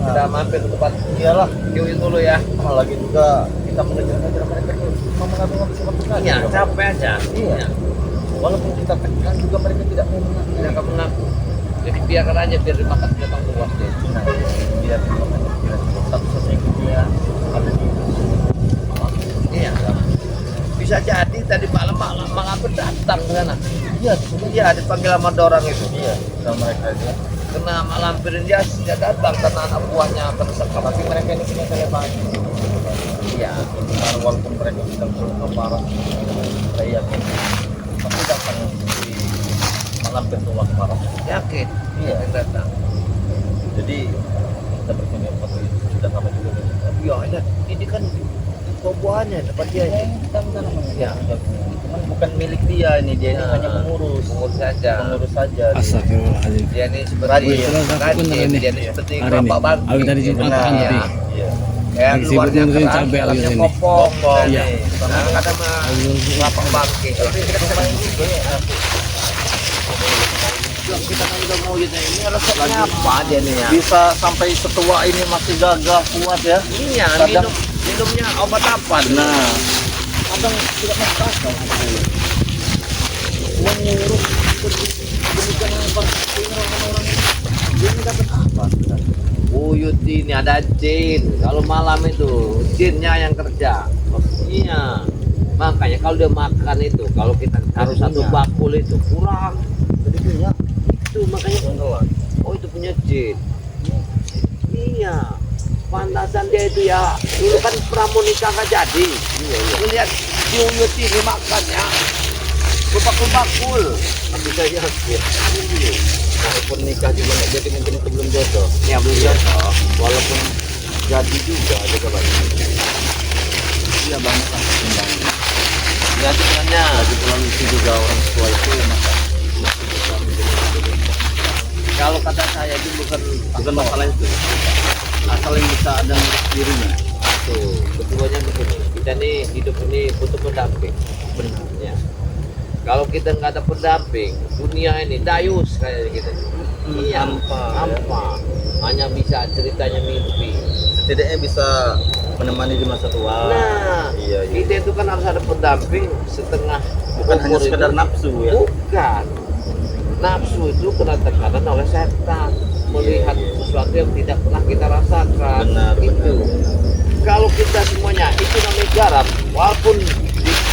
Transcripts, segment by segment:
kita mampir ke tempat Iyalah, Kiwin dulu ya. lagi juga kita mengejar-ngejar mereka tuh cuma mengaku-ngaku seperti tadi. Iya, capek aja. Iya. Walaupun kita tekan juga mereka tidak mau mengaku. Tidak akan mengaku. Jadi biarkan aja biar dimakan binatang buas deh. Nah, biar satu-satunya dia ada di Iya. Bisa jadi tadi malam malam datang ke sana. Iya, Iya, dipanggil sama orang itu. iya, sama mereka itu. Kena malampirin dia tidak datang karena anak buahnya tersangka. Tapi mereka ini punya telepati. Iya. Benar, walaupun mereka sedang terluka parah, saya yakin pasti datang di malam bertuah parah. Yakin. Iya. Yakin datang. Jadi kita berpikir waktu itu sudah lama juga. Iya, ini kan buahnya tempat dia ini. Ya, cuman bukan milik dia ini, dia ini Nah, hanya mengurus saja. mengurus saja. Astagfirullahaladzim. Dia ini seperti Rajin. rajin, dia ini seperti bapak bangkit. Aku tadi Jumat Benar. antri. Iya. Ya, Lagi luarnya sibuk ngurusin keras, cabai lagi dalamnya sini. kopong. Kopong, Iya. iya. Nah, kadang mah bapak bangkit. Tapi kita main juga ya. Kita kan udah mau gitu ini resepnya apa dia nih ya? Bisa sampai setua ini masih gagah kuat ya. Iya, Kadang- minumnya obat apa? Nah, kadang tidak masuk akal. Mengurus demikian apa orang-orang ini, dia ini dapat apa? Buyut ini ada jin. Kalau malam itu jinnya yang kerja. Iya. Makanya kalau dia makan itu, kalau kita taruh satu Punya. bakul itu kurang. Jadi punya Itu makanya oh itu punya jin. Iya. Pantasan dia itu ya. Dulu kan pramunika nggak jadi. iya. Melihat si Uyut ini makannya berbakul-bakul. Tapi saya yakin. Walaupun nikah juga nggak jadi, mungkin itu belum jodoh. Ya belum jodoh. Walaupun jadi juga jaga baik. Iya banyak kan pertimbangan. Ya sebenarnya. Lagi pula itu juga orang tua itu masa masih bisa menjadi Kalau kata saya itu bukan masalah itu. Asal yang bisa ada ngurus dirinya. tuh. Keduanya begini. Kita nih hidup ini butuh pendamping. Benar. Ya. Kalau kita nggak ada pendamping, dunia ini dayus kayak gitu. Iya. Hampa. Hanya bisa ceritanya mimpi. Setidaknya bisa menemani di masa tua. Nah, iya. kita itu kan harus ada pendamping setengah Bukan hanya umur sekedar itu. nafsu ya. Bukan. Nafsu itu kena tekanan oleh setan, melihat sesuatu yang tidak pernah kita rasakan. Benar, itu. benar. Kalau kita semuanya itu namanya garam, walaupun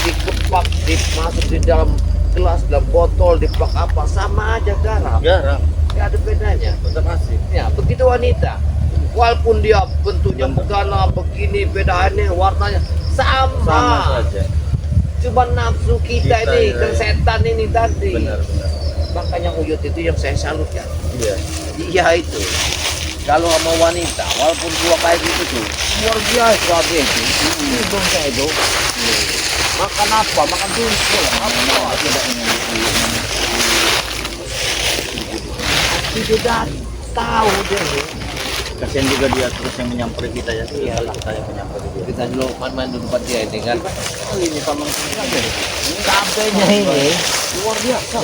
dikepak, dimasuk di dalam gelas, dalam botol, dipak apa, sama aja garam. Garam, Tidak ada bedanya. tetap asik. Ya, begitu wanita. Walaupun dia bentuknya begana, begini, bedaannya, warnanya Sama sama. saja. Cuma nafsu kita ini, ya. setan ini tadi. Benar. Makanya Uyut itu yang saya salut ya. Iya. Iya itu. Kalau sama wanita, walaupun tua kayak gitu tuh, luar biasa dia itu. Hidung saya itu. Makan apa? Makan dusun. Apa? Tidak tahu dia ini. Kasihan juga dia terus yang menyamperi kita ya. Iyalah. Kita yang menyamperi dia. Kita dulu main-main di tempat dia ini kan. Kali ini sama Cabenya ini luar biasa.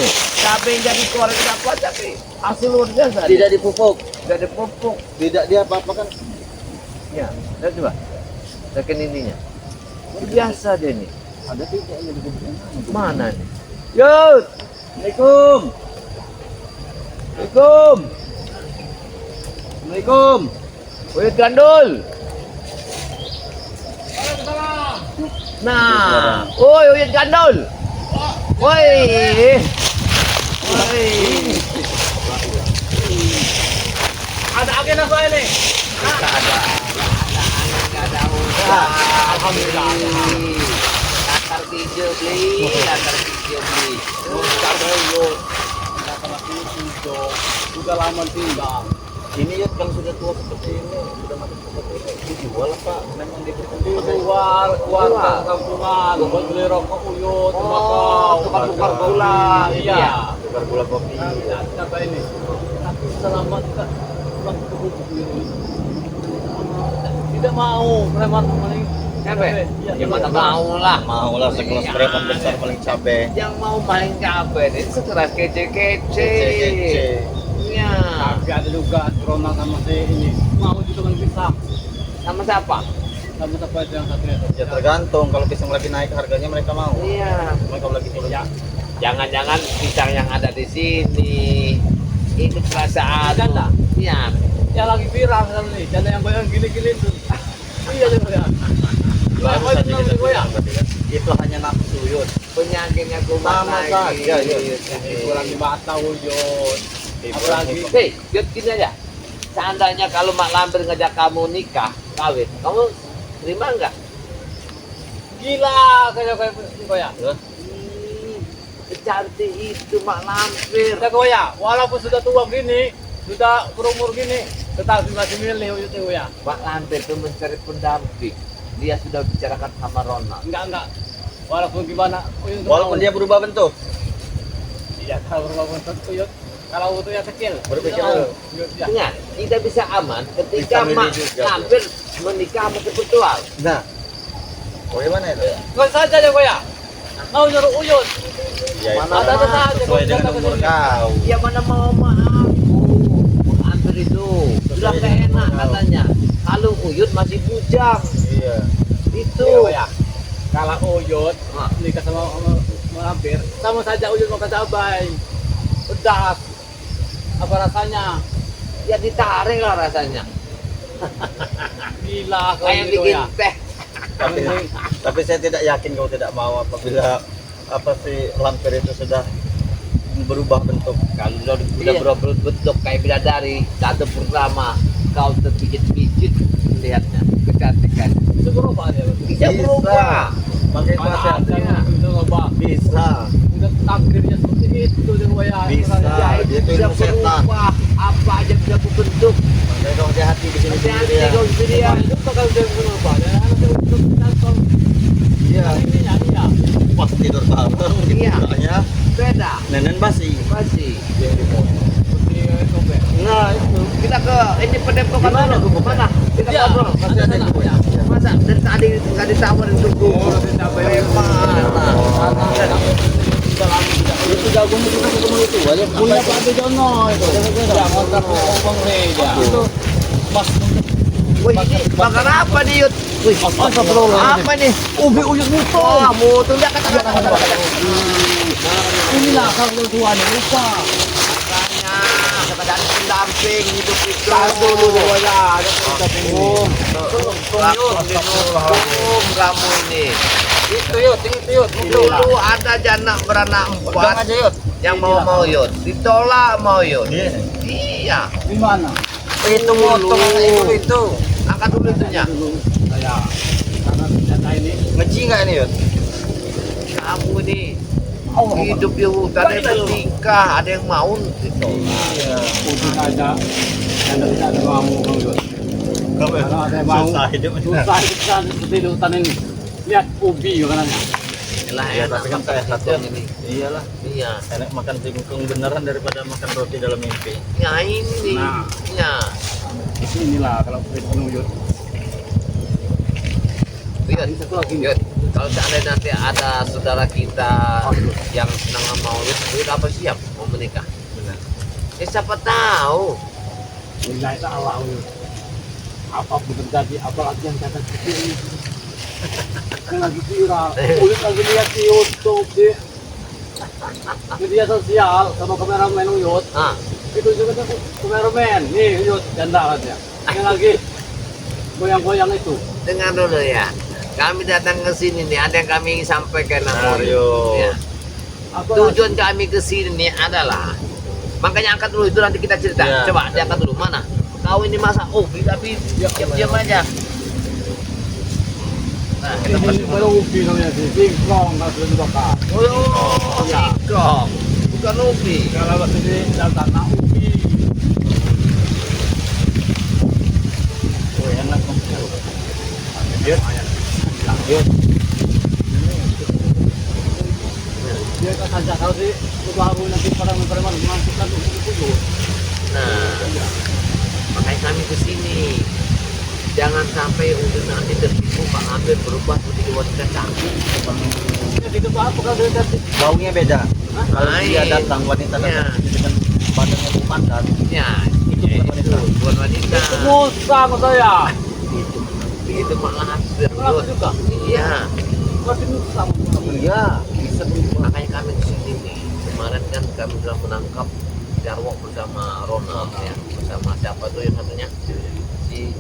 Cabai yang jadi keluar tidak kuat tapi hasil luar biasa. tidak dipupuk, Tidak dipupuk. tidak dia apa-apa kan. Ya, lihat coba. Tekan ininya. Luar biasa dia ini. Ada tidak yang dipupuk. Mana nih? Yud! Assalamualaikum. Assalamualaikum! Assalamualaikum. Uyut gandul! Nah, woi Uyut gandul! Woi! Woi! Ada agen apa ini? Gak ada. Gak ada udah. Alhamdulillah. Latar hijau beli, latar hijau beli. Sudah lama tinggal. Ini ya kalau sudah tua seperti ini, sudah mati seperti ini, dijual apa? Memang diberikan Keluar Keluar. kampungan, buat beli rokok Uyut, Oh, tukar tukar gula. Iya. tukar gula kopi. Kata ini. Tapi selama kita pulang ke bubuk ini, tidak mau preman paling Siapa? Iya, Gimana mau lah. Mau lah sekelas Iya. preman besar paling cabe. Yang mau main cabai ini sekeras kece-kece. Kece-kece. Iya. Tapi ada juga corona sama si ini mau juga kan bisa. Sama siapa? Sama siapa itu yang satu itu? Ya tergantung, kalau pisang lagi naik harganya mereka mau. Iya. Mereka lagi turun. Ya, jangan-jangan pisang yang ada di sini itu perasaan. Janda? Iya. Ya lagi viral kan nih, janda yang goyang gini-gini tuh. Iya dia goyang. Baru Goyang, saja goyang, kita goyang. bilang tadi kan, itu hanya nafsu Yud. Penyakitnya kumat Sama lagi. saja, Yud. Itu lagi bata wujud. Apalagi Hei, Yud, gini aja. Seandainya kalau Mak Lampir ngajak kamu nikah, kawin, kamu terima nggak? gila kayak goyang. Secantik itu Mak Lampir. Kita goyang, walaupun sudah tua gini, sudah berumur gini, tetap masih milih wujudnya goyang. Mak Lampir itu mencari pendamping. Dia sudah bicarakan sama Ronald. Enggak. Walaupun gimana, Uyut Walaupun dia berubah bentuk. iya kalau berubah bentuk Uyut. Kalau bentuknya kecil, Berpikir Uyut dulu. mau. Uyut ya. Ingat, kita bisa aman ketika Bisa milih Mak juga. Lampir menikah sama spiritual. Nah, bagaimana itu? Kau saja deh goyang. Mau nyuruh Uyut. Ya, Mana itu ada saja sesuai kalau dengan datang ke umur sini. kau. Ya mana mau maaf. Mak Lampir itu sudah Sesuai gak dengan enak umur kau. katanya. Kalau Uyut masih bujang. Iya. Itu. Iya, goyang. Kalau Uyut Ah. nikah sama Lampir, sama saja Uyut makan cabai. Pedas. Apa rasanya? Ya ditarik lah rasanya. Gila kau Kayak ini bikin goyang. teh. Tapi saya tidak yakin kau tidak mau apabila apa sih Lampir itu sudah berubah bentuk. Kalau udah Iya. berubah bentuk kayak bidadari, satu pertama kau terpijit-pijit melihatnya kecantikan. Itu berubah dia. Bisa berubah. Makanya Mana saya ada yang itu ngubah. bisa. Udah takdirnya seperti itu dia goyang. Bisa. Ya, dia itu bisa ilmu setan. berubah. Apa aja bisa berbentuk. Makanya kau hati-hati di sini Hati-hati sendiri ya. kau sendirian. Itu kalau dia berubah, dia nanti untuk kantong. Iya. Ini ya. Pas tidur malam. Iya. Makanya Beda. nenen basi. Masih. Yang di bawah. Seperti topeng. Nah itu. Kita ke ini pendepokan Gimana dulu. tuh, Bung? Mana? Kita Iya, ngobrol. ada sana. Ya. Masa dari tadi nggak ditawarin tunggu. Oh, cabai. Itu jagung itu kan ketemu itu aja. Punya Pak Adejono itu. Ya, kontrak Bang Reja. Itu Mas Wih, ini makan apa nih, Yud? Wih, apa nih? ubi uyut mutu. Oh, mutu udah kata. Inilah kalau tuan lupa. Makanya sekedar pendamping hidup itu. Tahan dulu deh ya. Oh, langsung dihukum kamu ini. Itu yuk, Dulu ada janda beranak Pegang empat aja Yud. yang mau Yud, ditolak mau Yud. Iya. Iya, Di mana? Itu motong itu. angkat dulu itunya. Saya karena data ini. Ngeci nggak ini Yud? Kamu ini hidup di hutan ada yang nikah, ada yang mau ditolak. Iya. Udah ada yang tidak ada mau Bang Yud. Kamu Kalau ada yang mau susah hidup. susah hidup kan seperti di hutan ini. Lihat ubi katanya. Lah Iya, enak tapi kan makan kayak singkong satu. ini. Iyalah. Iya. Enak makan singkong beneran daripada makan roti dalam mimpi. Ya ini. Nah. Ya. Inilah kalau penuh Yud. Lihat. Ini satu lagi. Yud, kalau seandainya nanti ada saudara kita yang senang sama Yud, Yud apa siap mau menikah? Benar. Ya siapa tahu. Nilai Allah Yud. Apapun terjadi, apalagi yang kata seperti ini. Yang lagi viral, Uyut lagi lihat di YouTube di media sosial sama kameramen Uyut. Ah, Itu juga tuh kameramen, nih Uyut janda katanya. Yang lagi goyang-goyang itu. dengar dulu ya. Kami datang ke sini nih, ada yang kami ingin sampaikan sama Yud. Ayo. Ya. Apa Tujuan kami ke sini nih adalah, makanya angkat dulu itu nanti kita cerita. Ya. Coba diangkat dulu mana? Kau ini masa tapi diam-diam aja. Nah, kita ini pasti baru ubi namanya sih, singkong nggak sudah dibakar. Oh, Ya. singkong, bukan ubi. Kalau bahasa ini dalam tanah ubi. Oh, enak Yud. Yud. Yud. Dia kan saja kalau sih baru nanti preman mengantukkan ubi. Nah, makanya kami ke sini. Jangan sampai untuk nanti tertipu Pak Lampir berubah menjadi wanita cantik. Ya gitu apa kalau dia tadi. Baunya beda. Kalau dia Lain. datang wanita Ya. datang dengan badannya padat, Ya, itu bukan wanita bukan wanita. Musang saya. Itu malah hampir. Kenapa juga? Iya. Masih musang. Iya, bisa makanya kami di sini nih. Kemarin kan kami sudah menangkap Jarwo bersama Ronald ya, bersama siapa tuh yang satunya si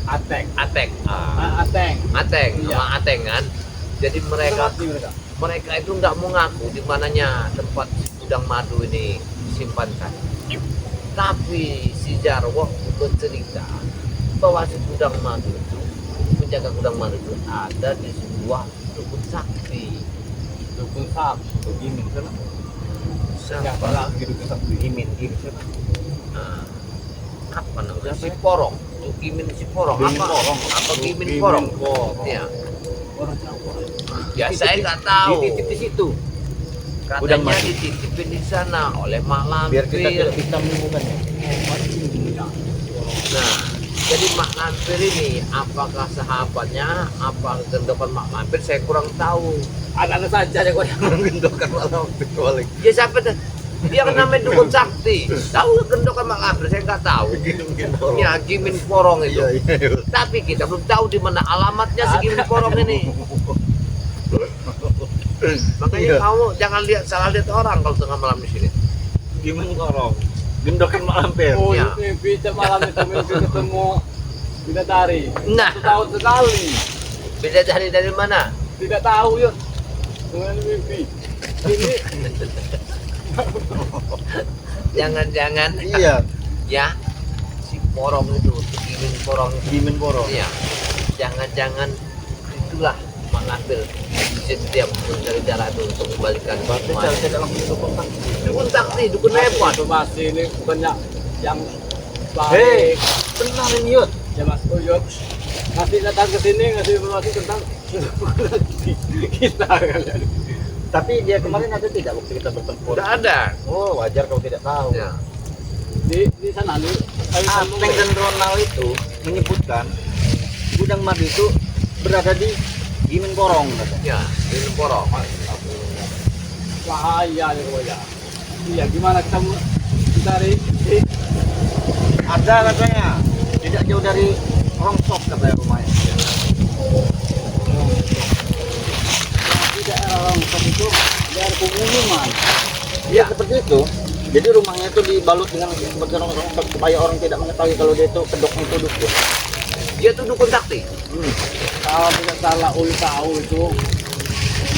Ateng. Ateng. Ateng. Ateng, Iya. sama Ateng kan. Jadi mereka Mati mereka. mereka itu nggak mau ngaku di mananya tempat gudang madu ini disimpankan. Tapi si Jarwo bercerita bahwa si gudang madu itu, penjaga gudang madu itu ada di sebuah dukun sakti. Dukun sak. Begini kan. Siapa? lagi dukun sak? Imin ini kan. Nah, apa namanya? Si Porong. Gimin si Porong. Gimin Apa? Porong. Apa Gimin Porong? Iya. Orang Jawa. Ya saya nggak tahu. Dititip di situ. Gudang Katanya madu. dititipin di sana oleh Mak Lampir. Biar kita tidak bisa menemukannya. Nah, jadi Mak Lampir ini apakah sahabatnya, apa gendokan Mak Lampir, saya kurang tahu. Anak-anak saja yang menggendongkan malam balik. Ya siapa tuh? Dia kan namanya dukun sakti. Tahu gendokan Mak Lampir, saya nggak tahu. Ya Gimin Porong itu. Tapi kita belum tahu di mana alamatnya si Gimin Porong ini. Makanya kamu jangan salah lihat orang kalau tengah malam di sini. Gimana korong? Gendokan malam per. Oh, Iya. mimpi malam itu mimpi ketemu bidadari. Nah, Tahun sekali. beda dari mana? Tidak tahu ya. Dengan mimpi. Ini Jangan-jangan Iya, ya si Porong itu, Gimin Porong itu. Gimin Porong. Iya. Jangan-jangan itulah Mak Lampir setiap mencari cara itu untuk kembalikan Berarti semuanya. saya dalam dukun sakti. Dukun sakti, dukun hebat. itu masih ini bukannya yang Hei, baik. tenang ini Yud. Ya Mas Uyut. Masih datang ke sini ngasih informasi tentang kita kalian. Tapi dia kemarin ada tidak waktu kita bertempur? Udah ada. Oh, wajar kalau tidak tahu. Ya. Di sana nih. Ateng dan Ronald itu menyebutkan gudang madu itu berada di Gimin Porong katanya. Ya, Gimin Porong. Bahaya nih ya. Iya, gimana kita cari? Ada katanya, tidak jauh dari Rongsok katanya rumahnya. Di daerah Rongsok itu daerah pegunungan. Iya seperti itu. Jadi rumahnya itu dibalut dengan seperti rongsok supaya orang tidak mengetahui kalau dia itu kedok itu dukun. Dia tuh dukun sakti. Kalau tidak salah ul tahu itu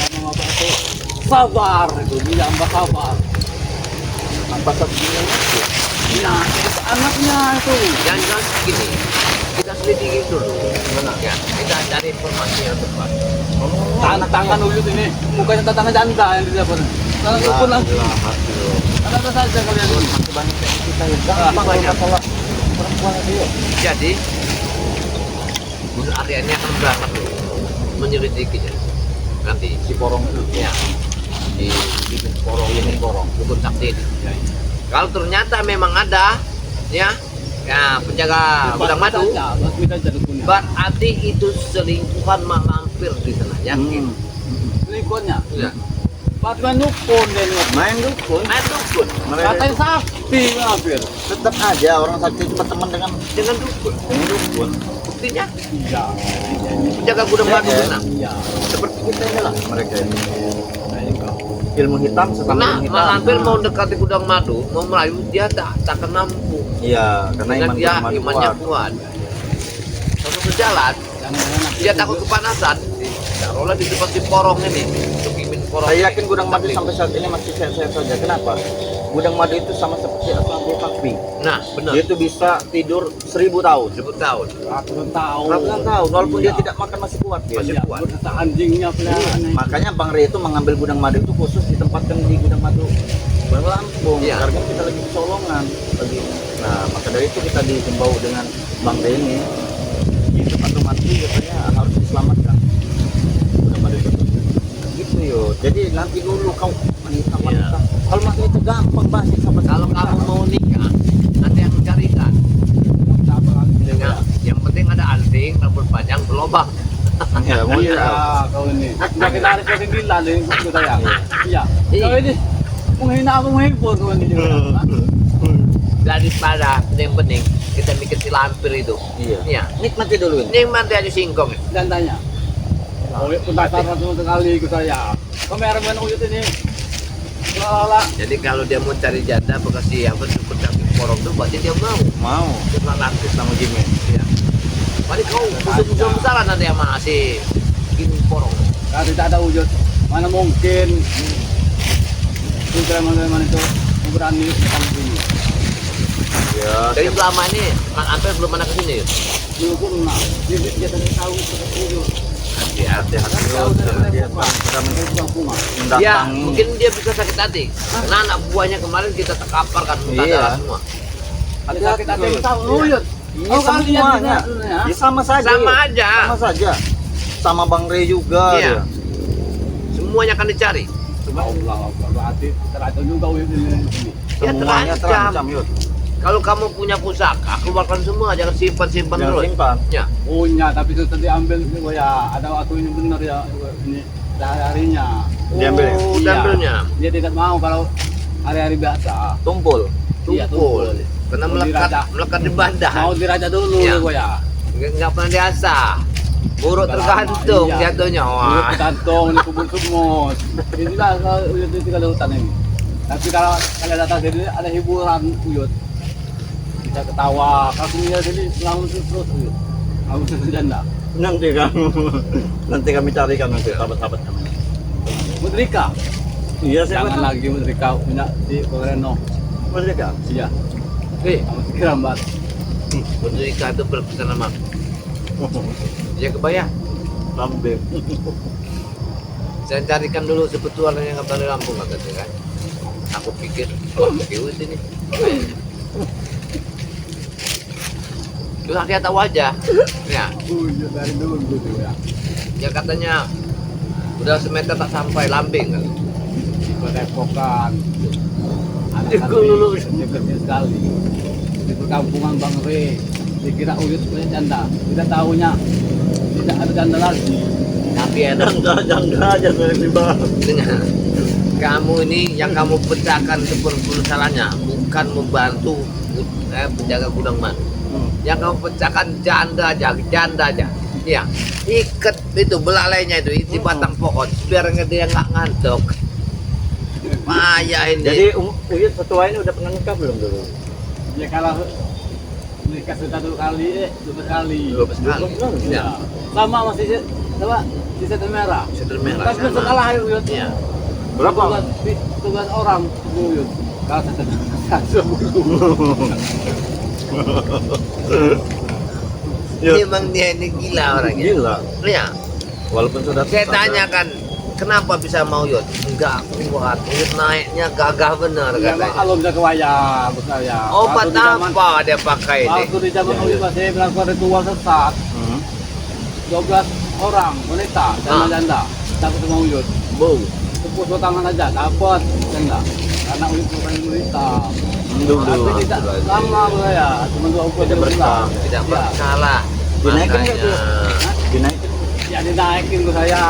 nama apa itu sabar itu dia ambak sabar. Apa saksinya itu? Nah, itu anaknya itu. Jangan gini. Kita selidiki dulu. Ya, kita cari informasi yang tepat. Tangan uyut ini mukanya tangan janda yang di depan. Tangan dukun lagi. Ada saja kalian ini. Banyak yang kita ya. Gampang Banyak. masalah perempuan itu ya. Jadi, Bunda Arya ini akan berangkat dulu menyelidikinya. Nanti Si Porong itu. ya di Gimin Porong ini dukun sakti ini. Kalau ternyata memang ada, ya penjaga gudang madu, Kita jadi dukunnya. berarti itu selingkuhan Mak Lampir di sana, yakin? Lingkungannya. Ya. Pas main dukun deh nih. Main dukun. Main dukun Katanya sakti hampir. Tetap aja orang sakti itu berteman dengan dengan dukun. dukun. Buktinya Iya. penjaga gudang madu Ya, ya. sana. Iya. Seperti kita ini lah mereka ini. Ilmu hitam sesama Karena ilmu Mak hitam. Lampir mau dekati gudang madu, mau merayu, dia tak akan mampu. Iya, karena Dengan iman dia gudang madu imannya kuat. kuat. Waktu berjalan, dia takut kepanasan. Taruhlah di tempat si Porong ini, untuk Gimin Porong. Saya ini. yakin gudang madu Tapi- sampai saat ini masih sehat-sehat saja. Kenapa? Gudang madu itu sama seperti asal kambing. Nah, benar. Dia itu bisa tidur 1000 tahun. 10 tahun. Ratusan tahun. Ratusan tahun, walaupun dia Iya. tidak makan masih kuat dia. Masih Iya, kuat. berkata anjingnya peliharaannya. Makanya Bang Ray itu mengambil gudang madu itu khusus ditempatkan di gudang madu Bang Lampung. Iya. Karena kita lagi kecolongan lagi. Nah, maka dari itu kita dihimbau dengan Bang Ray ini di tempat mati katanya harus diselamatkan. Gudang madu itu. Gitu yo. Jadi nanti dulu kau wanita. Kalau mati itu gampang banget sama Kalau kamu mau nikah, nanti yang mencarikan. Ya, yang penting ada anting, rambut panjang, berlobang. ya, mau Iya, ya. kau ini. Sudah kita harus ke 9 nih, kita ya. Iya. Iya. Kau ini menghina aku menghibur kau ini juga. daripada bening-bening kita mikir si lampir itu. Iya. Iya. Nikmati dulu ini. Nikmati aja singkong. Dan tanya. Uyut penasaran sekali ke saya. Kameramen Uyut ini. Lala. Jadi kalau dia mau cari janda bekasi apa syukur kaki porong tuh berarti dia mau. Mau. Dia lantis. Sama Jimmy. Iya. Paling kau musuh-musuh besaran nanti sama si gini porong. Kalau tidak ada Uyut, mana mungkin preman itu berani datang ke sini. Ya. Dari selama ini Mas Ampel belum pernah kesini ya? Belum pernah. Dia tidak tahu seperti Uyut. Hati-hati. Tahu dari Dia Depok, dari Bangkuma. Ya, mendatangi. mungkin dia bisa sakit hati. Karena anak buahnya kemarin kita terkapar kan muka Iya. darah semua. Ada sakit hati yang tahu Uyut. Iya, Oh, kalian semuanya. ya? Ya sama saja. Sama ya. aja. Sama saja. Sama Bang Rey juga Iya. dia. Semuanya akan dicari. Allah, berarti terancam juga Uyut ini. Ya, Semuanya terancam. terancam, Yud. Kalau kamu punya pusaka, keluarkan semua, jangan simpan-simpan Jangan terus. simpan. Ya. Punya, tapi sudah diambil juga ya. Ada waktu ini benar ya ini hari-harinya. Diambil ya? Oh, Iya. diambilnya. Dia tidak mau kalau hari-hari biasa. Tumpul. Iya, Tumpul. tumpul. Karena Mau melekat, diraja. melekat di badan. Mau diraja dulu Iya. gua ya. Nggak pernah diasah. Buruk Udah tergantung lama, iya. jatuhnya. Uyut Wah. tergantung ini kubur semut. Inilah kalau Uyut itu kalau hutan ini. Tapi kalau kalian datang sini ada hiburan Uyut. Bisa ketawa. Kalau sini sini selalu terus Uyut. Kamu sudah janda. Nanti kami carikan nanti sahabat-sahabat kami. Mudrika. Iya, saya Jangan lagi Mudrika punya di Koreno. Merdeka. Iya. Eh, Kamu Kirambat. Merdeka itu berpesan sama aku. Ya kebayang. Sambil. Saya carikan dulu sebetulnya yang dari Lampung katanya kan. Aku pikir, oh Kiwit ini. Terus akhirnya tahu aja. Ya, Uyut dari dulu gitu ya. ya katanya udah semeter tak sampai lambing kan. Di Padepokan. Itu dulu. Dekatnya sekali. Di perkampungan Bang Re. Dikira Uyut punya janda. Tidak tahunya tidak ada janda lagi. Tapi enak Janda aja saya tiba. dengan kamu ini yang kamu pecahkan permasalahannya bukan membantu penjaga gudang man. Yang kamu pecahkan janda aja. Ya, ikat itu belalainya itu isi batang pohon biar dia nggak ngantuk. Payah ini. Jadi Uyut setua ini udah pernah nikah belum dulu? Ya kalau nikah sudah 2 kali, 12 kali. 12 kali. Ya. Sama masih sama di Setel Merah. Setel Merah Tapi sama. setelah Uyut. Iya. Berapa? 12 orang Uyut. Kalau Setel Merah 10. Memang dia ini gila orangnya. Gila. Ya, Walaupun sudah saya tanyakan kenapa bisa mau Yud? Enggak kuat. Yud naiknya gagah benar Ya, katanya. kalau bisa kewaya, besar ya. Obat Waktu di zaman- apa dia pakai ini? Waktu di zaman Uyut masih melakukan ritual sesat. Hmm. 12 orang wanita Ah. janda dapat sama Uyut. Bu, Tepuk tangan aja dapat janda. Karena Uyut bukan wanita. Dulu. Tapi tidak lama ya, cuma 2 bulan. Tidak berkah. tidak Ya. bersalah. Dinaikin nggak tuh? Makanya, Dinaikin. Ya dinaikin ke saya.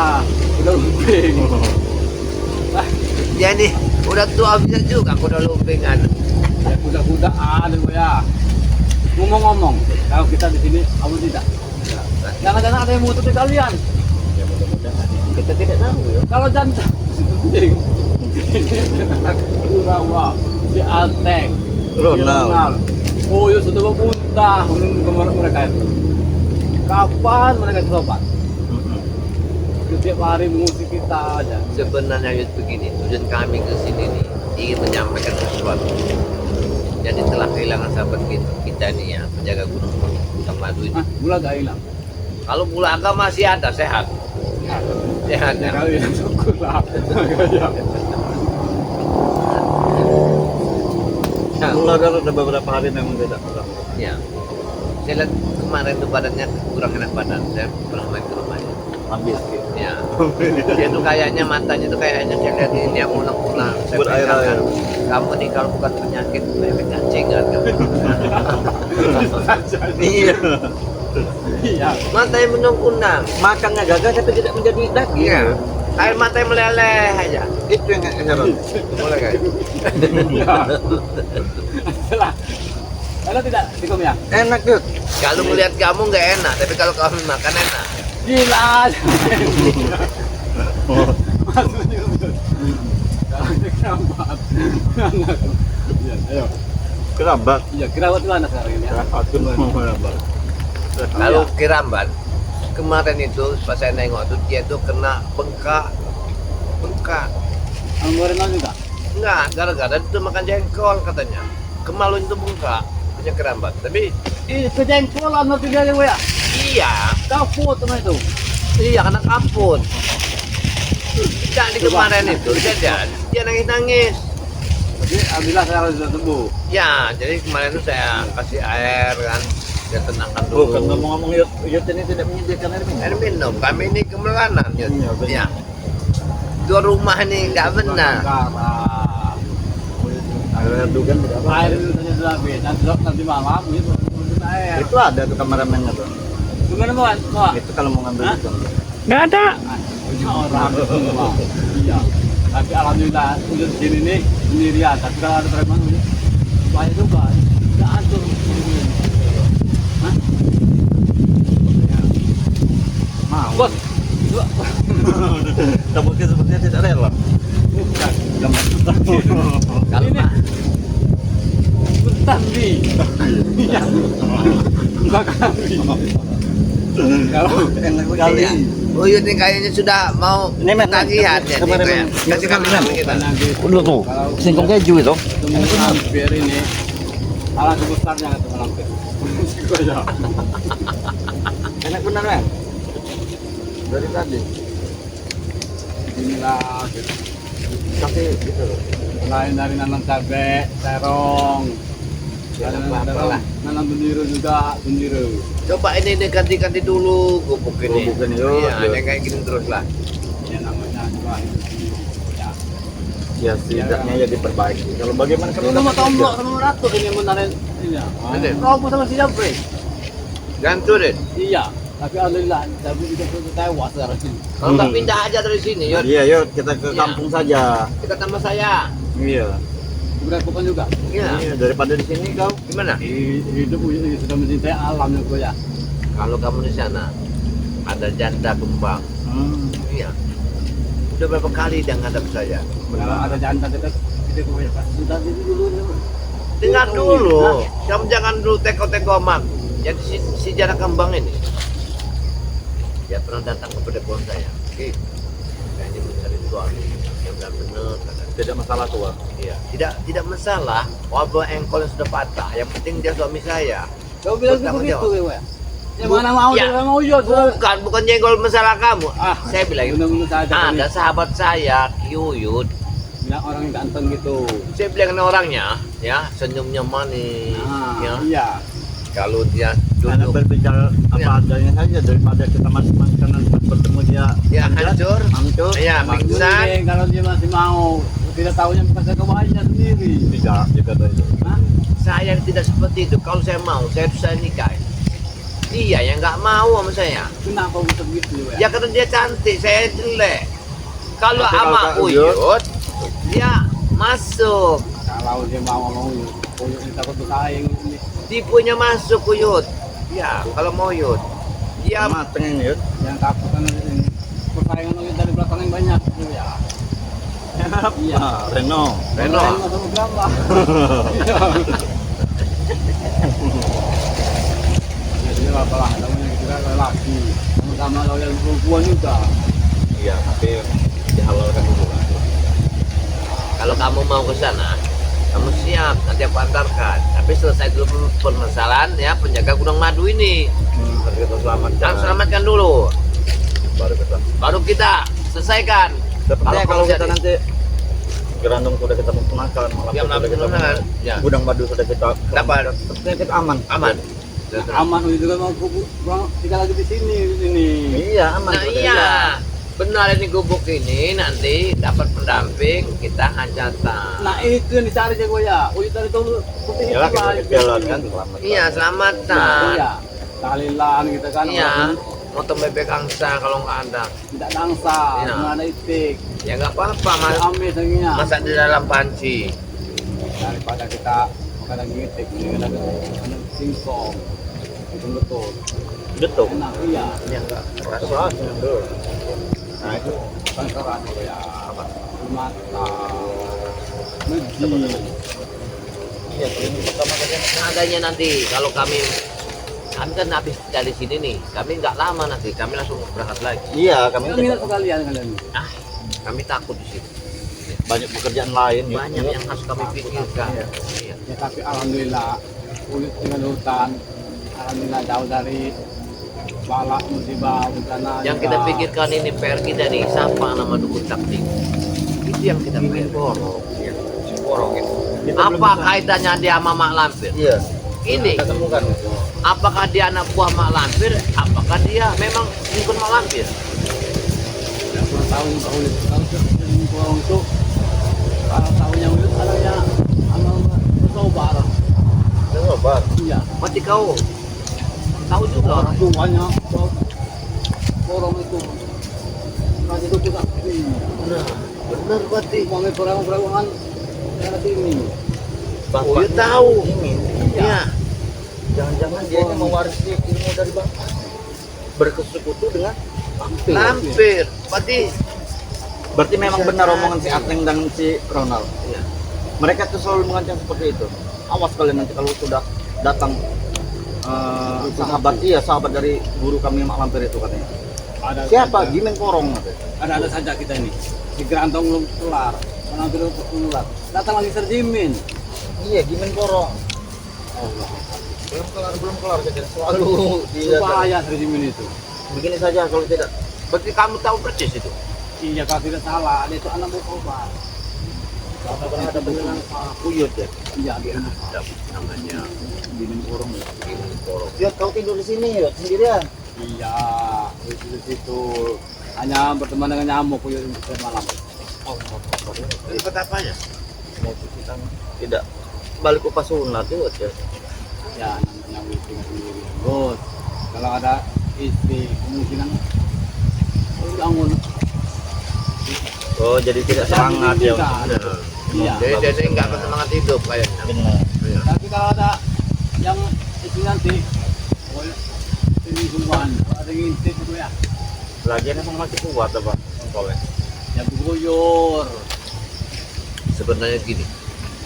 Udah lumping. jadi udah tua bisa juga aku udah lumpingan. Ya kuda-kudaan itu ya. Ngomong-ngomong, kalau kita di sini, kamu tidak. Jangan-jangan ada yang mutusin kalian. Ya mudah-mudahan. Kita tidak tahu ya. Kalau janda, Urawa, si Altek, Ronald. Oh ya sudah berpuntah menunggu mereka itu. Kapan mereka berobat? Setiap hari mengusik kita aja. Sebenarnya Yud begini, tujuan kami ke sini nih ingin menyampaikan sesuatu. Jadi telah kehilangan sahabat kita nih ya, penjaga gunung madu ini. Hah, gula gak hilang. Kalau bulaga masih ada sehat. Sehat Ya ya. kali ya syukur lah. Nah, Mulai dari ada beberapa hari memang tidak kurang. ya. Saya lihat kemarin tuh badannya kurang enak badan. Saya pernah main ke rumahnya. Habis gitu. Ya. Dia tuh kayaknya matanya tuh kayaknya saya lihat ini dia pulang-pulang. Saya Berair-air. beritakan, kamu nih kalau bukan penyakit penyakit cacingan kamu. Iya. Iya. Matanya menang-kunang. Makannya gagal tapi tidak menjadi daging. Iya. Air mata yang meleleh aja. Itu yang nggak heran. Boleh guys. Setelah. Kalau tidak tikum ya. Enak tuh. Kalau melihat kamu nggak enak, tapi kalau kamu makan enak. Gila. Maksudnya itu. Kalau kerambat. Iya, ayo. Kerabat. Iya, kerawat mana sekarang ini? Ya? Aku mau kerabat. Kalau Kiramban, kemarin itu pas saya nengok tuh dia tuh kena bengkak. Angguran juga. Enggak, gara-gara itu makan jengkol katanya. Kemaluan itu bengkak, punya Kiramban. Tapi Ih, kejengkolan nanti dia ya. iya, Kaput sama itu. iya kena kaput. Jadi kemarin itu dia nangis-nangis. Jadi alhamdulillah sekarang sudah sembuh. Ya, jadi kemarin itu saya kasih air kan, dia tenangkan dulu. Bukan ngomong-ngomong Yud ini tidak menyediakan air minum. Air minum, kami ini kemelanan ya. Iya, benar. Ya. Dua rumah ini nggak benar. Air dugan tidak apa. Air itu saja sudah habis. Nanti malam itu air. Itu ada tuh kameramennya tuh. Gimana mau? Itu kalau mau ngambil Hah? itu. Nggak ada. Punya orang semua. Iya. Tapi alhamdulillah udah di sini nih sendirian. Tapi kalau ada preman ini banyak juga. Tidak atur. Hah? Mau. Bos. Tampaknya sepertinya tidak rela. Bukan. Kalau Ini. Bentar nih. Iya. Enggak kali. Kalau Enak sekali. Iya. Uyut nih kayaknya sudah mau Ini, Men, tagihan ya. kemarin, nih, Men. Kasih kami kita. Udah tuh. Singkong keju itu. Semua hampir ini alat besarnya kata hampir. Ya. Enak benar kan? Dari tadi. Inilah gitu. Tapi gitu loh. Selain dari nanam cabai, terong, nanam bendiru juga, bendiru. Coba ini ganti-ganti dulu gubuk ini. Gubuk ini, yuk, Iya, yuk. yang kayak gini terus lah. Ya namanya juga. Ya. Ya setidaknya ya diperbaiki. Kalau bagaimana kalau Kalau mau dapat tombol kerja? sama ratu ini menarik ini ya. Betul. Robo sama si Jabri. Ganturin. Iya. Tapi alhamdulillah Jabri juga sudah tewas sekarang ini. Kalau nggak pindah aja dari sini, yuk. Iya, yuk kita ke Iya. kampung saja. Kita tambah saya. Iya. Berlakukan juga. Iya. Iya, daripada di sini kau. Gimana? Hidup ini sudah mencintai alam ya kok ya. Kalau kamu di sana ada janda kembang. Iya. Udah berapa kali dia ngadap saya? Kalau ada jantan dekat itu kebanyakan sudah itu dulu. Dengar dulu. Kamu jangan dulu teko-teko sama aku. Jadi si janda kembang ini, dia pernah datang ke pedekuan saya. Oke, kayaknya mencari suami yang benar-benar. Tidak masalah tua. Iya. Tidak masalah. Wabah engkol yang sudah patah. Yang penting dia suami saya. Kau bilang Bertanggung begitu jawab. ya. Yang mana mau Ya. dia mau yo. Bukan jengkol masalah kamu. Ah, Saya bilang benar-benar saja ada sahabat saya, Yuyut. bilang orang yang ganteng gitu. Saya bilang ke orangnya, ya senyumnya manis, ya. Iya. Kalau dia Karena duduk, berbicara apa Iya. adanya saja daripada kita masing-masing karena bertemu dia ya hancur, hancur. ya pingsan. Ini kalau dia masih mau tidak tahunya bukan saya kebahagiaan sendiri. Tidak, tidak ada itu. Hah? Saya tidak seperti itu. Kalau saya mau, saya nikah. Dia yang nggak mau sama saya. Kenapa bisa begitu ya? Ya karena dia cantik, saya jelek. Kalau Tapi sama kalau Uyut, Uyut, dia masuk. Kalau dia mau Uyut ini takut bersaing ini. Tipunya masuk Uyut. Ya, kalau mau Uyut. Dia mateng ini Yud. Yang takut kan ini persaingan Uyut dari belakang yang banyak gitu ya. Iya. Ah, Reno. Reno. Sama berapa? Iya. Jadi apa lah, namanya kita lelaki, sama-sama loyal perempuan juga. Iya, tapi dihalalkan dulu lah. kalau kamu mau ke sana, kamu siap, nanti aku antarkan. Tapi selesai dulu permasalahan ya penjaga Gunung Madu ini. Harus kita selamatkan. Harus selamatkan dulu. Baru kita. Baru kita selesaikan. Sepertinya kalau kita jadi- nanti Gerandung sudah kita musnahkan, Malaka Ya, sudah kita musnahkan. Ya. Gudang Madu sudah kita Dapat. sepertinya kita aman. Aman. Aman itu kan mau kita lagi di sini. Iya, aman. Nah sudah. iya, benar ini gubuk ini nanti dapat pendamping kita hajatan. Nah itu yang dicari jago ya. Uyut dari dulu seperti itu Iyalah kita lah. jalan kan selamat. Iya Nah, selamatan. iya. Tahlilan gitu kan. Iya. motor bebek angsa kalau nggak ada. Tidak langsa, Iya. nggak ada itik. Ya nggak apa-apa, Mas. Ambil sanginya. Masak di dalam panci. Daripada kita makan lagi itik, ini ada singkong. Betul. Betul. Enak, iya. Ya nggak keras. Nah itu Kan keras ya. Mata. Meji. iya ini pertama kali. Nah, adanya nanti kalau kami kan habis dari sini nih, kami nggak lama nanti, kami langsung berangkat lagi. Iya kami Kami minat sekalian kalian. Ah, kami takut di sini. banyak pekerjaan lain. Yud. Banyak yang harus kami pikirkan. Iya. Iya. Ya tapi alhamdulillah kulit dengan hutan. Alhamdulillah jauh dari bala musibah bencana. Yang kita pikirkan ini PR kita nih, siapa nama dukun taktik? Itu yang kita pikirkan. Iya. Porong itu. Kita belum Apa bisa- kaitannya dia sama Mak Lampir? Iya. Ini, Kita temukan. apakah dia anak buah Mak Lampir? Apakah dia memang dukun Mak Lampir? Yang kurang tahu yang kulit. Kalau sering kurang itu kalau tahu yang kulit adanya amal bersobar. Itu obat. Iya. Berarti kau tahu juga Orang tuanya orang itu kasih itu sakti. Nah, benar berarti. Uangnya perang-perangan daerah sini. Oh, dia tahu. Ini. Iya. Jangan-jangan dia ini mewarisi ilmu dari bapak. Berkesekutu dengan lampir. Lampir. Berarti Berarti memang benar omongan si Ateng dan si Ronald. Iya. Mereka tuh selalu mengancam seperti itu. Awas kalian nanti kalau sudah datang sahabat dari guru kami Mak Lampir itu katanya. Ada Siapa? saja. Gimen Korong katanya. Ada saja kita ini. Si Gerantong belum keluar. Orang belum keluar. Datang lagi Serjimin. Iya, Gimen Korong. Allah. Belum kelar katanya. Selalu dia Bahaya Serjimin itu. begini saja kalau tidak. berarti kamu tahu persis itu. Iya kalau tidak salah, dia itu anak berkorban. Ada beneran Uyut ya. Iya, dia anak Namanya Gimin Korong. Gimin Korong. Ya kau tidur di sini ya sendirian. Iya, di situ hanya berteman dengan nyamuk kuyuk malam. Ikut apanya? Mau cuci tangan. Tidak. Balik upas sunat itu ya. Ya, namanya wishing sendiri. Terus, kalau ada istri, kemungkinan bangun. Oh, jadi tidak semangat ya. Benar. Iya. Dia nggak bersemangat hidup kayaknya. Benar. Iya. Tapi kalau ada yang istri nanti, oh, ini sumbangan. Kalau ada yang intip itu ya, Lagian emang masih kuat apa? Engkolnya. ya bergoyor. Sebenarnya gini,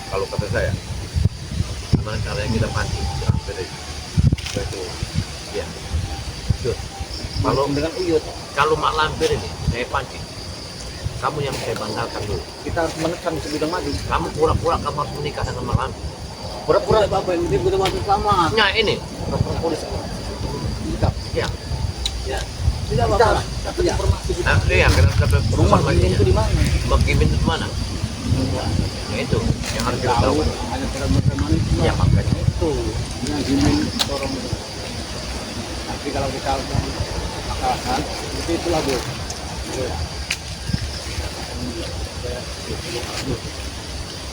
kalau kata saya, gimana caranya kita mandi? Hampir itu, ya. Jod. Kalau dengan Uyut, kalau Mak Lampir ini, saya pancing. Kamu yang saya bandalkan dulu. kita harus menekan sebidang maju. Kamu pura-pura kamu harus menikah dengan Mak Lampir. Pura-pura Tidak apa-apa, yang penting kita masuk sama. Nah ini, pura-pura polisi. Kita, ya. ya, tidak Kita apa-apa. harus dapat Iya. informasi. Nah, iya, kita dapat Rumah informasinya. Gimin itu di mana? Bang Gimin itu mana? Ya itu, yang harus kita tahu. Tahu, hanya tidak berteman itu. Ya makanya. Itu yang Gimin Korong. Tapi kalau kita akalkan, itu itulah Bu. Ya.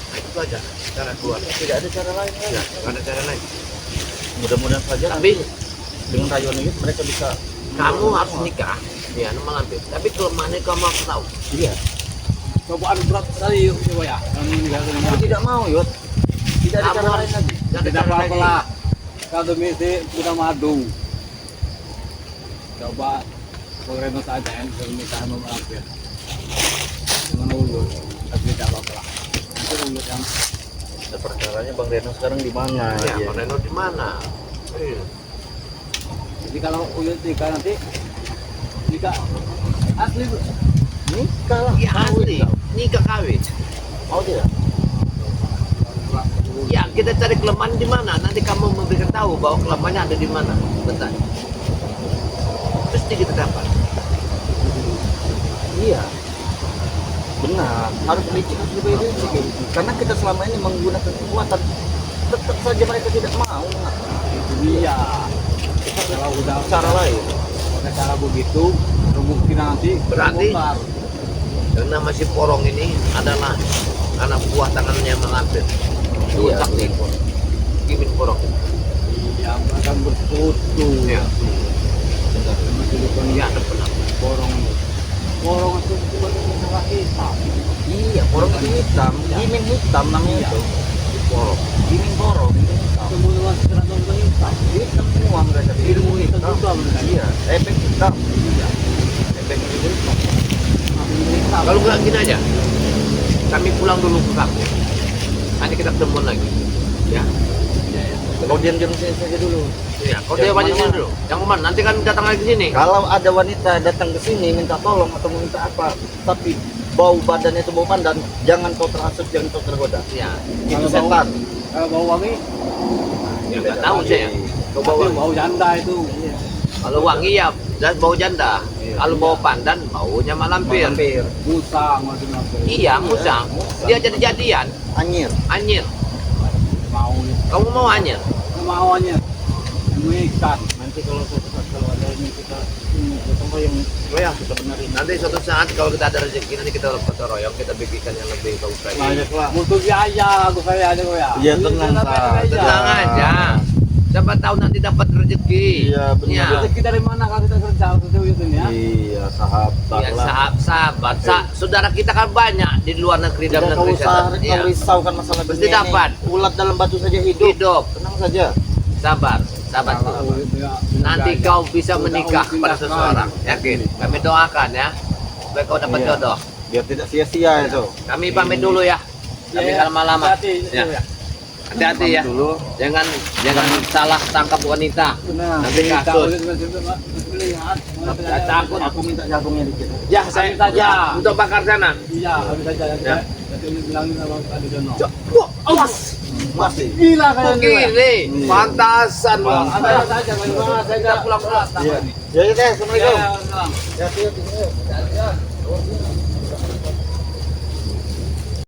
Nah, itu aja cara keluar. Tidak ada cara lain. Ya, nggak ada cara lain. Mudah-mudahan saja Tapi dengan rayuan ini mereka bisa. kamu harus nikah, ya, Mak Lampir. Tapi kelemahannya kamu harus tahu. Iya. Cobaan berat sekali coba ya. Aku tidak mau Yud. Tidak ada Kamu cara harus- lain lagi. nggak ada Tidak cara apa-apa lain. lah. Kalau demi si sudah madu. Coba pengreno saja yang permintaan memampir. Dengan ulur, tapi tidak apa-apa lah. Nanti ulur yang Ada perkaranya Bang Reno sekarang di mana? Ya, Iya. Bang Reno di mana? Iya. jadi kalau ulur nikah nanti nikah asli Bu. Nikah lah. Ya asli, nikah kawin. Mau tidak? Ya kita cari kelemahan di mana. Nanti kamu memberikan tahu bahwa kelemahannya ada di mana. Bentar. Pasti kita dapat. Iya. Benar. Harus licik, harus lebih licik. Karena kita selama ini menggunakan kekuatan. Tetap saja mereka tidak mau. Itu dia. Kalau udah Cara lain. ada cara begitu, kemungkinan nanti Berarti- terbongkar. Karena masih porong ini adalah anak buah tangannya Mak Lampir. Dua Iya, taktik. Gimin porong. Iya, akan bersekutu. Ya. Masih Iya, ada pernah. Borong. Borong itu cuma masalah hitam. Iya, borong itu hitam. Giming hitam namanya itu. Borong. Giming borong itu hitam. Semua sekarang itu hitam. Hitam semua mereka. Ilmu hitam juga mereka. Iya, efek hitam. Iya. Efek itu hitam. Kalau nggak gini aja, kami pulang dulu ke kampung. Nanti kita ketemuan lagi. Ya. Kau diam-diam sini saja dulu. Ya, kau dia Yang wajib sini mana-mana. dulu. Yang mana? Nanti kan datang lagi ke sini. Kalau ada wanita datang ke sini minta tolong atau minta apa, tapi bau badannya itu bau pandan, jangan kau terhasut, jangan kau tergoda. Ya, Itu Kalau setan. Kalau bau wangi, ya nggak tahu saya. Kau tapi bawa. bau janda itu. Kalau wangi ya, dan bau janda. Iya. Kalau bau pandan, baunya malampir. Mampir. Musang macam apa. Iya, musang. Dia jadi-jadian. Anyir. Anyir. Mau nih. Kamu mau anyir? Kemauannya mengikat. Nanti kalau suatu saat kalau ada ini kita ketemu yang ya, kita benerin. Nanti suatu saat kalau kita ada rezeki, nanti kita foto royong, kita bikinkan yang lebih bagus lagi. Banyak lah. Untuk biaya aku saya ada kok ya. Iya, tenang, Pak. Tenang aja. Siapa tahu nanti dapat rezeki. Iya, benar. Ya. Rezeki dari mana kalau kita kerja untuk itu ya? Iya, sahabat Ya, lah. sahabat. Saudara kita kan banyak di luar negeri dan Tidak kau negeri usah sana. kau Ya. risaukan masalah Pasti dunia ini. dapat. Ulat dalam batu saja hidup. Hidup, Tenang saja. sabar, sabar. Kalau itu ya, Nanti biaya. kau bisa Udah menikah kau pada pindahkan. seseorang. Yakin? Kami doakan ya. Supaya kau dapat Iya. jodoh. Biar tidak sia-sia itu. Kami pamit dulu ya. Kami Iya, lama-lama. hati-hati, Ya. itu ya. Hati-hati ya. Dulu. Jangan salah tangkap wanita. Benar. Nanti Kita kasus. melihat. Ya, takut. Aku minta jagungnya dikit. Ya, saya Ambil saja. ya, untuk bakar sana. Iya, habis saja. Ya. Nanti bilangin sama tadi Dono. Wah, awas. Masih. Gila kalian dua. Begini, Iya. pantasan bang. Ada saja, bagaimana Kita saja. pulang-pulang. Iya. Ya, ya, Assalamualaikum. Ya, salam. Ya, ya, ya.